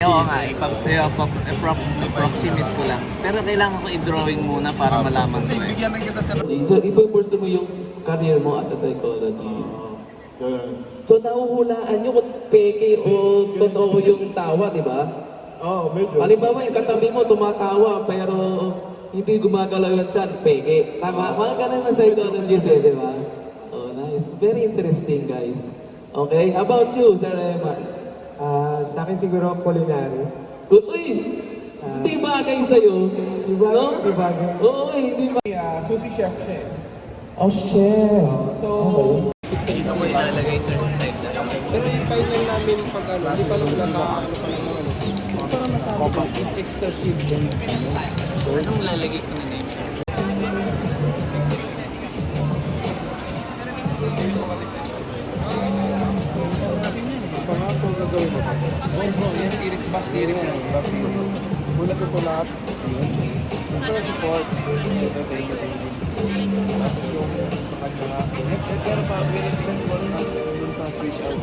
Oo nga, i-proximate ko lang. Pero kailangan ko i-drawing muna para malaman ko eh. Bigyan na kita sa... So, ipupursu mo yung career mo as a psychologist. So, nahuhulaan nyo kung peke o totoo yung tawa, di ba? Oo, medyo. Halimbawa, yung katabi mo tumatawa, pero hindi gumagalaw yung chan, peke. Tama? Mga ganun na psychologist eh, di ba? Oh, nice. Very interesting, guys. Okay, how about you, Sir Eman? Sa akin siguro culinary. Uy! Hindi bagay sa'yo. Di ba? No? Di ba? Oo, hindi ba? Sushi chef siya eh. Oh, shit. So, Dito ko ilalagay sa side na. pero yung final namin pag ano, hindi pa lang sila sa ano pa lang ano. Para masabi ko, it's extra sweet. Anong lalagay ko na name? Pangako gagawin mo. Yung series ba series na? Bulat ito lahat. Pero support. Tapos yung sa kanya. Pero parang ganit mo sa switch out.